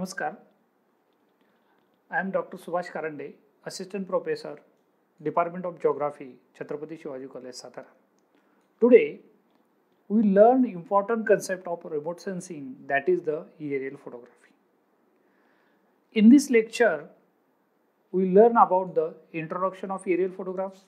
Namaskar. I am Dr. Subhash Karande, Assistant Professor, Department of Geography, Chhatrapati Shivaji College, Satara. Today, we learn important concept of remote sensing, that is the aerial photography. In this lecture, we learn about the introduction of aerial photographs,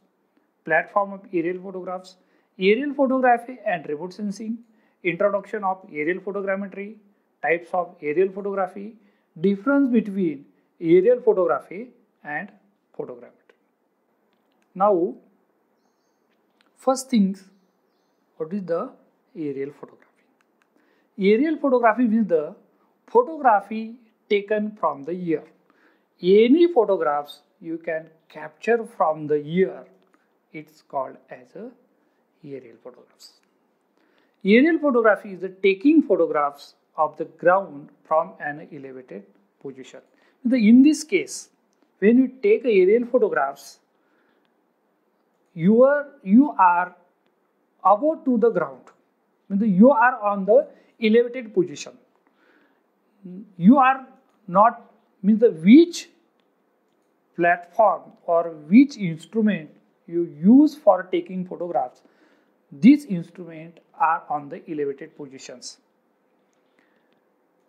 platform of aerial photographs, aerial photography and remote sensing, introduction of aerial photogrammetry, types of aerial photography, difference between aerial photography and photogrammetry. Now, first things, what is the aerial photography? Aerial photography is the photography taken from the air. Any photographs you can capture from the air, it's called as a aerial photographs. Aerial photography is the taking photographs of the ground from an elevated position. In this case, when you take aerial photographs, you are above to the ground. You are on the elevated position. You are not which platform or which instrument you use for taking photographs. These instruments are on the elevated positions.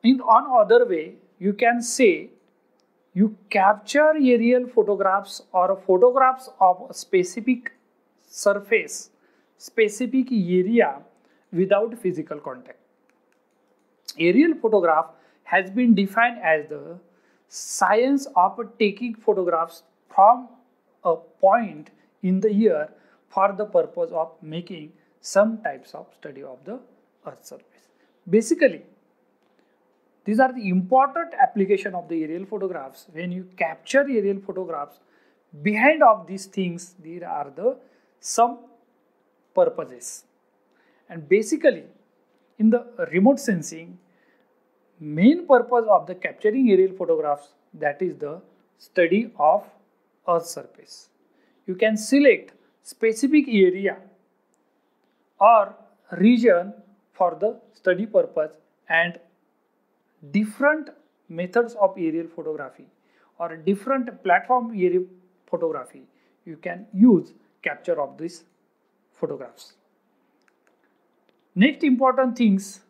On other way, you can say you capture aerial photographs or photographs of a specific surface, specific area without physical contact. Aerial photograph has been defined as the science of taking photographs from a point in the air for the purpose of making some types of study of the Earth's surface. Basically, these are the important application of the aerial photographs. When you capture aerial photographs, behind of these things, there are some purposes. And basically, in the remote sensing, main purpose of the capturing aerial photographs, that is the study of Earth's surface. You can select specific area or region for the study purpose, and different methods of aerial photography or different platform aerial photography you can use capture of these photographs. Next important things,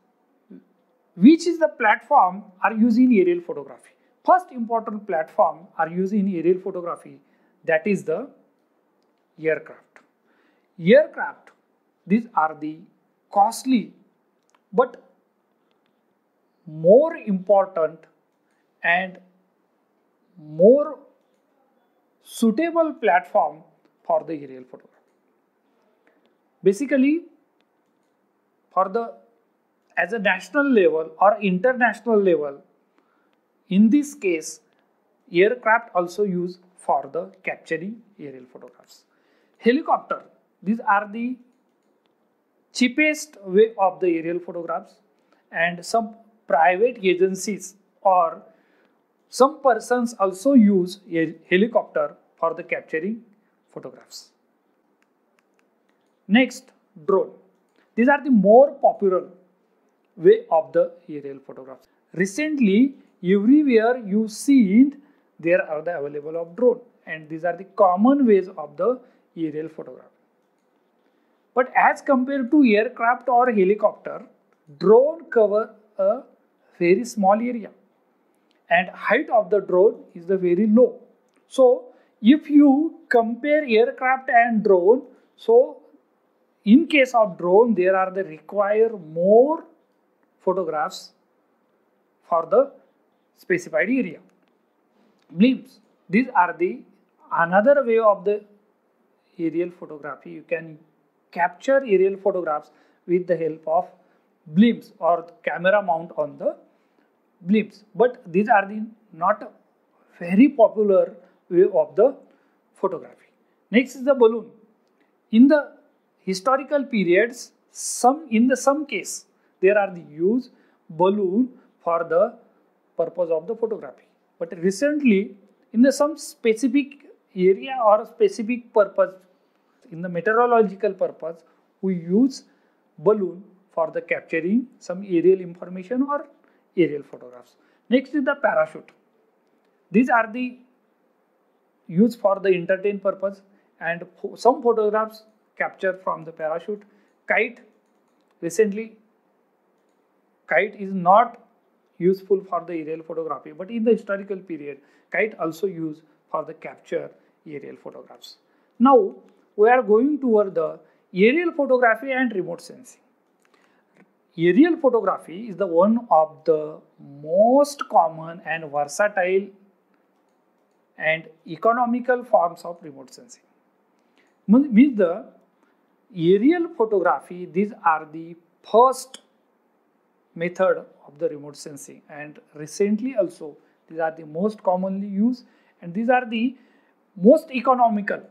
which is the platform are used in aerial photography. First important platform are used in aerial photography, that is the aircraft. Aircraft, these are the costly but more important and more suitable platform for the aerial photography. Basically, as a national level or international level, in this case, aircraft also used for the capturing aerial photographs. Helicopter, these are the cheapest way of the aerial photographs, and some private agencies or some persons also use a helicopter for the capturing photographs. Next, drone. These are the more popular way of the aerial photographs. Recently, everywhere you see there are the available of drone, and these are the common ways of the aerial photography. But as compared to aircraft or helicopter, drone cover a very small area and height of the drone is very low. So if you compare aircraft and drone, so in case of drone there are the require more photographs for the specified area. Blimps, these are the another way of the aerial photography. You can capture aerial photographs with the help of blimps or camera mount on the blimps, but these are the not very popular way of the photography. Next is the balloon. In the historical periods, some case there are the use balloon for the purpose of the photography, but recently in some specific area or specific purpose, in the meteorological purpose, we use balloon for the capturing some aerial information or aerial photographs. Next is the parachute. These are the used for the entertain purpose, and some photographs captured from the parachute. Kite, recently kite is not useful for the aerial photography, but in the historical period kite also used for the capture aerial photographs. Now we are going toward the aerial photography and remote sensing. Aerial photography is the one of the most common and versatile and economical forms of remote sensing. Means the aerial photography, these are the first method of the remote sensing, and recently also these are the most commonly used, and these are the most economical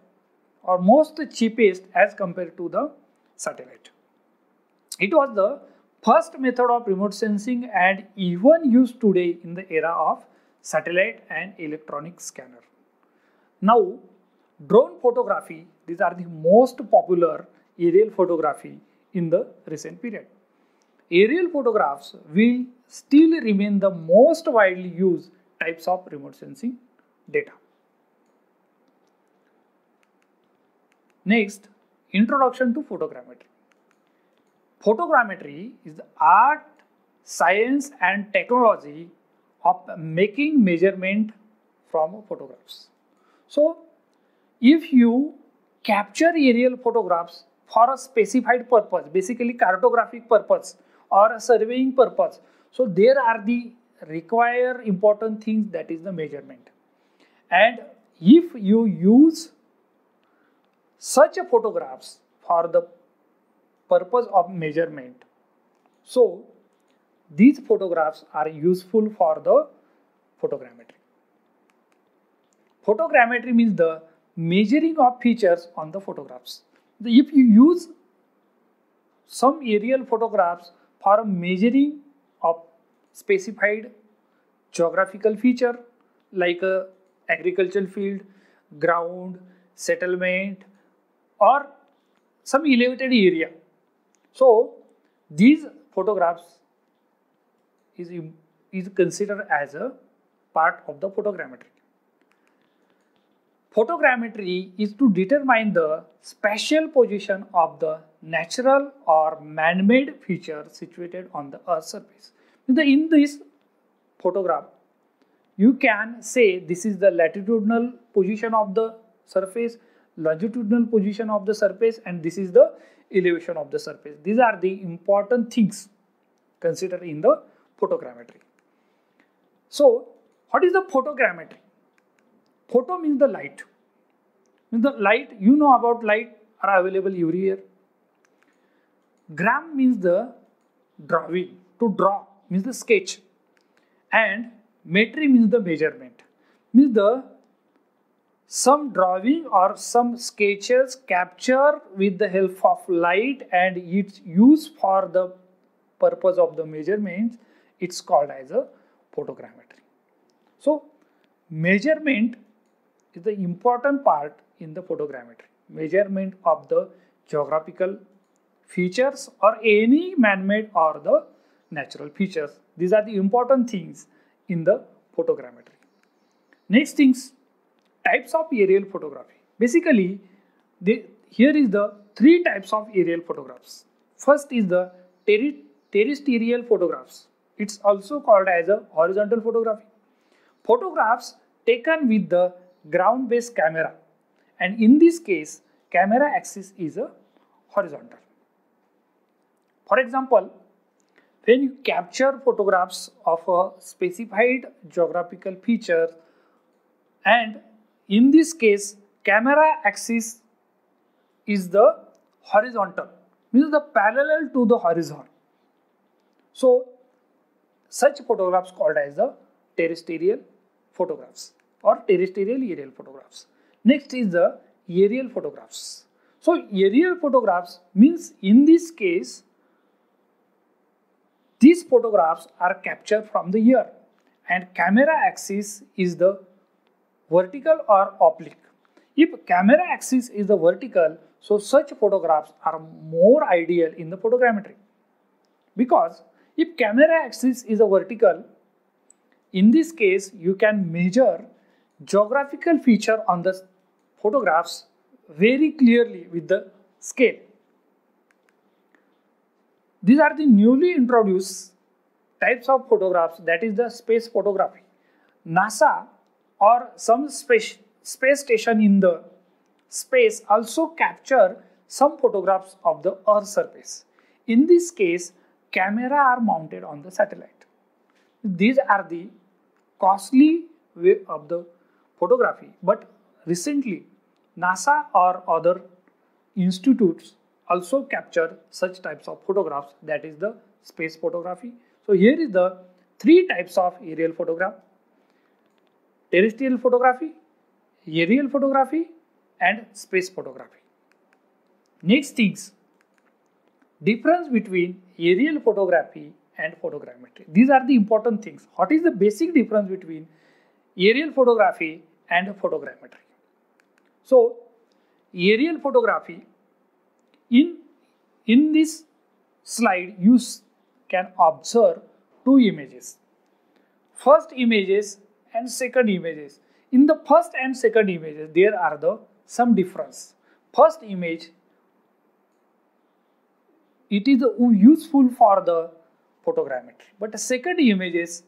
or most cheapest as compared to the satellite. It was the first method of remote sensing and even used today in the era of satellite and electronic scanner. Now, drone photography, these are the most popular aerial photography in the recent period. Aerial photographs will still remain the most widely used types of remote sensing data. Next, introduction to photogrammetry. Photogrammetry is the art, science and technology of making measurement from photographs. So, if you capture aerial photographs for a specified purpose, basically cartographic purpose or a surveying purpose, so there are the required important things, that is the measurement. And if you use such a photographs for the purpose of measurement, so these photographs are useful for the photogrammetry. Photogrammetry means the measuring of features on the photographs. If you use some aerial photographs for measuring of specified geographical feature like a agricultural field, ground, settlement or some elevated area, so these photographs is considered as a part of the photogrammetry. Photogrammetry is to determine the spatial position of the natural or man-made feature situated on the Earth's surface. In this photograph, you can say this is the latitudinal position of the surface, longitudinal position of the surface, and this is the elevation of the surface. These are the important things considered in the photogrammetry. So, what is the photogrammetry? Photo means the light. The light, you know about light, are available everywhere. Gram means the drawing. To draw means the sketch. And metry means the measurement. Means the some drawing or some sketches captured with the help of light and its use for the purpose of the measurements, it's called as a photogrammetry. So, measurement is the important part in the photogrammetry. Measurement of the geographical features or any man-made or the natural features. These are the important things in the photogrammetry. Next things, types of aerial photography. Basically, here is the three types of aerial photographs. First is the terrestrial photographs. It's also called as a horizontal photography. Photographs taken with the ground-based camera, and in this case, camera axis is a horizontal. For example, when you capture photographs of a specified geographical feature, and in this case, camera axis is the horizontal, means the parallel to the horizon. So, such photographs called as the terrestrial photographs or terrestrial aerial photographs. Next is the aerial photographs. So, aerial photographs means in this case, these photographs are captured from the air and camera axis is the vertical or oblique. If camera axis is the vertical, so such photographs are more ideal in the photogrammetry, because if camera axis is a vertical, In this case, you can measure geographical feature on the photographs very clearly with the scale. These are the newly introduced types of photographs, that is the space photography. NASA or some space station in the space also capture some photographs of the Earth surface. In this case, cameras are mounted on the satellite. These are the costly way of the photography, but recently NASA or other institutes also capture such types of photographs, that is the space photography. So here is the three types of aerial photograph: terrestrial photography, aerial photography, and space photography. Next things, difference between aerial photography and photogrammetry. These are the important things. What is the basic difference between aerial photography and photogrammetry? So aerial photography, in this slide you can observe two images, first images and second images. In the first and second images there are some difference. First image, it is useful for the photogrammetry, but the second images,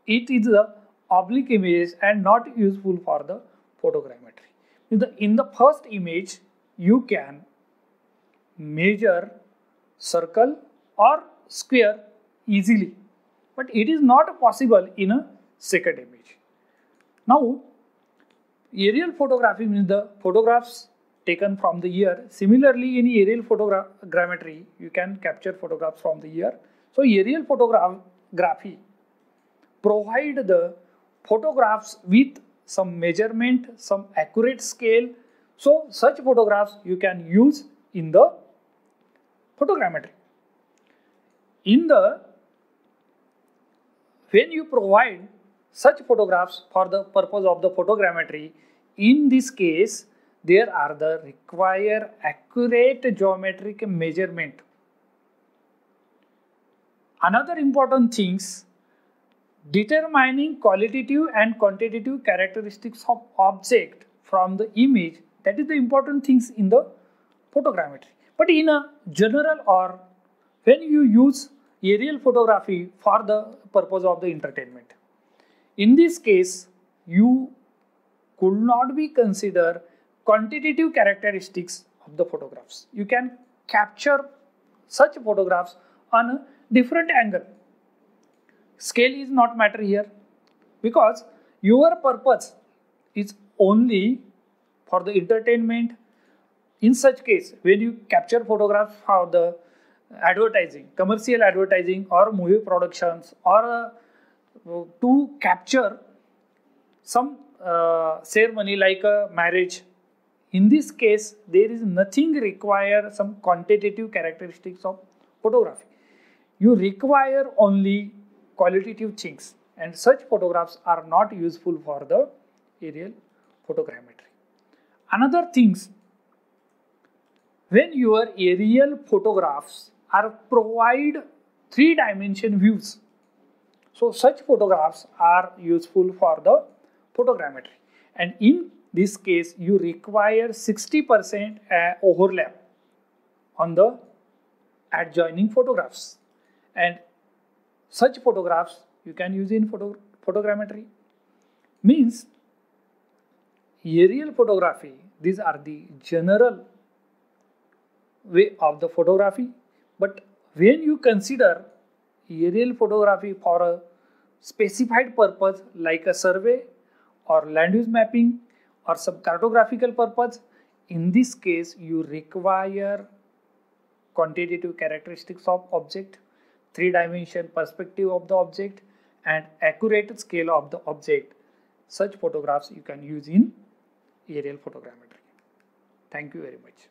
it is the oblique images and not useful for the photogrammetry. In the first image you can measure circle or square easily, but it is not possible in a second image. Now aerial photography means the photographs taken from the air. Similarly, in aerial photogrammetry you can capture photographs from the air. So aerial photography provide the photographs with some measurement, some accurate scale. So such photographs you can use in the photogrammetry. When you provide such photographs for the purpose of the photogrammetry, in this case there are the require accurate geometric measurement. Another important things, determining qualitative and quantitative characteristics of object from the image, that is the important things in the photogrammetry. But in a general, or when you use aerial photography for the purpose of the entertainment, in this case you could not be consider quantitative characteristics of the photographs. You can capture such photographs on a different angle. Scale is not matter here, because your purpose is only for the entertainment. In such case, when you capture photographs for the advertising, commercial advertising or movie productions, or to capture some ceremony like a marriage, in this case there is nothing require some quantitative characteristics of photography. You require only qualitative things, and such photographs are not useful for the aerial photogrammetry. Another things, when your aerial photographs are provide 3-dimension views, so such photographs are useful for the photogrammetry, and in this case you require 60% overlap on the adjoining photographs, and such photographs you can use in photogrammetry. Means aerial photography, these are the general way of the photography, but when you consider aerial photography for a specified purpose like a survey or land use mapping or some cartographical purpose, in this case you require quantitative characteristics of object, 3-dimension perspective of the object, and accurate scale of the object. Such photographs you can use in aerial photogrammetry. Thank you very much.